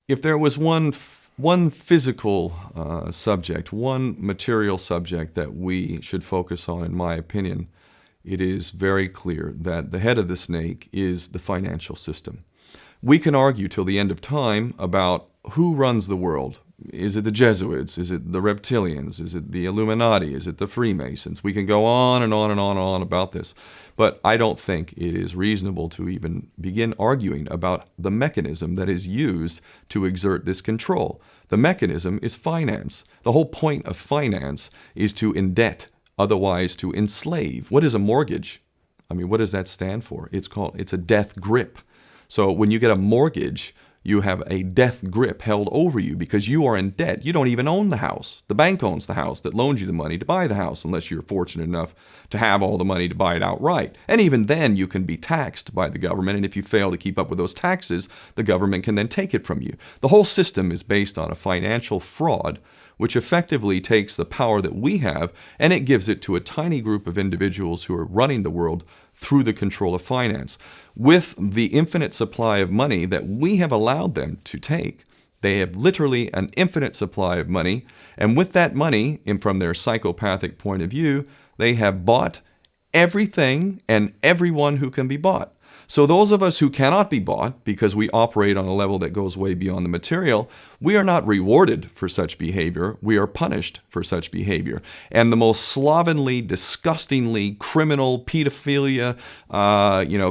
If there was one physical subject, one material subject that we should focus on, in my opinion, it is very clear that the head of the snake is the financial system. We can argue till the end of time about who runs the world. Is it the Jesuits? Is it the reptilians? Is it the Illuminati? Is it the Freemasons? We can go on and on and on and on about this. But I don't think it is reasonable to even begin arguing about the mechanism that is used to exert this control. The mechanism is finance. The whole point of finance is to indebt, otherwise to enslave. What is a mortgage? I mean, what does that stand for? It's a death grip. So when you get a mortgage, you have a death grip held over you because you are in debt. You don't even own the house. The bank owns the house that loaned you the money to buy the house, unless you're fortunate enough to have all the money to buy it outright. And even then, you can be taxed by the government, and if you fail to keep up with those taxes, the government can then take it from you. The whole system is based on a financial fraud, which effectively takes the power that we have and it gives it to a tiny group of individuals who are running the world through the control of finance. With the infinite supply of money that we have allowed them to take, they have literally an infinite supply of money, and with that money, and from their psychopathic point of view, they have bought everything and everyone who can be bought. So those of us who cannot be bought, because we operate on a level that goes way beyond the material, we are not rewarded for such behavior. We are punished for such behavior. And the most slovenly, disgustingly criminal, pedophilia,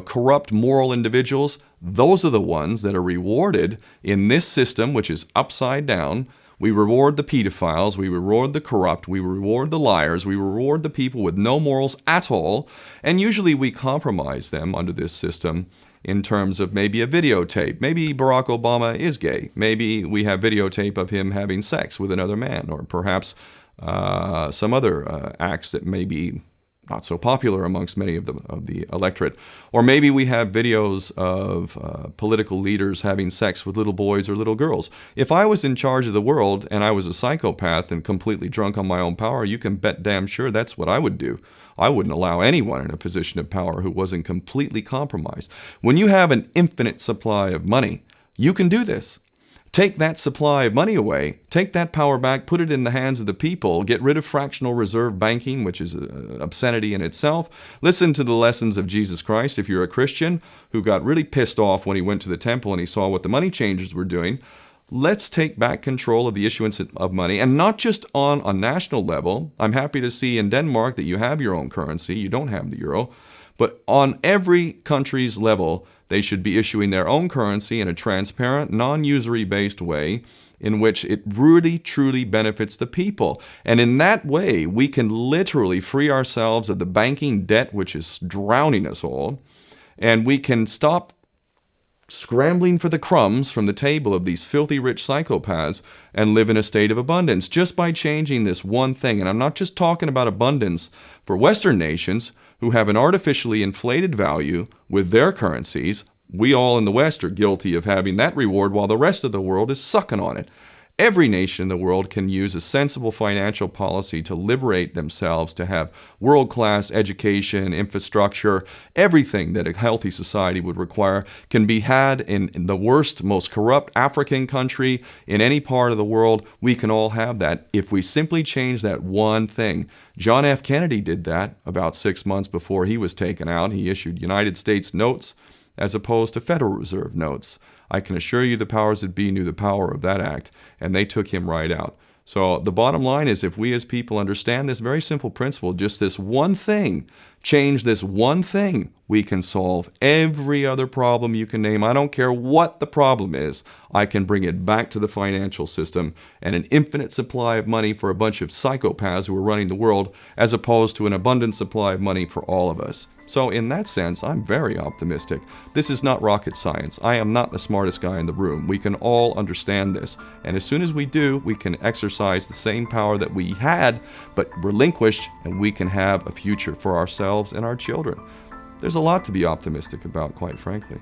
corrupt moral individuals, those are the ones that are rewarded in this system, which is upside down. We reward the pedophiles, we reward the corrupt, we reward the liars, we reward the people with no morals at all, and usually we compromise them under this system in terms of maybe a videotape. Maybe Barack Obama is gay. Maybe we have videotape of him having sex with another man, or perhaps some other acts that may be not so popular amongst many of the electorate. Or maybe we have videos of political leaders having sex with little boys or little girls. If I was in charge of the world and I was a psychopath and completely drunk on my own power, you can bet damn sure that's what I would do. I wouldn't allow anyone in a position of power who wasn't completely compromised. When you have an infinite supply of money, you can do this. Take that supply of money away, take that power back, put it in the hands of the people, get rid of fractional reserve banking, which is an obscenity in itself. Listen to the lessons of Jesus Christ. If you're a Christian who got really pissed off when he went to the temple and he saw what the money changers were doing, let's take back control of the issuance of money, and not just on a national level. I'm happy to see in Denmark that you have your own currency. You don't have the euro. But on every country's level, they should be issuing their own currency in a transparent, non-usury based way in which it really, truly benefits the people. And in that way, we can literally free ourselves of the banking debt which is drowning us all, and we can stop scrambling for the crumbs from the table of these filthy rich psychopaths and live in a state of abundance just by changing this one thing. And I'm not just talking about abundance for Western nations who have an artificially inflated value with their currencies. We all in the West are guilty of having that reward while the rest of the world is sucking on it. Every nation in the world can use a sensible financial policy to liberate themselves, to have world-class education, infrastructure. Everything that a healthy society would require can be had in the worst, most corrupt African country, in any part of the world. We can all have that if we simply change that one thing. John F. Kennedy did that about 6 months before he was taken out. He issued United States notes as opposed to Federal Reserve notes. I can assure you the powers that be knew the power of that act, and they took him right out. So the bottom line is, if we as people understand this very simple principle, just this one thing, change this one thing, we can solve every other problem you can name. I don't care what the problem is. I can bring it back to the financial system and an infinite supply of money for a bunch of psychopaths who are running the world, as opposed to an abundant supply of money for all of us. So in that sense, I'm very optimistic. This is not rocket science. I am not the smartest guy in the room. We can all understand this. And as soon as we do, we can exercise the same power that we had, but relinquished, and we can have a future for ourselves and our children. There's a lot to be optimistic about, quite frankly.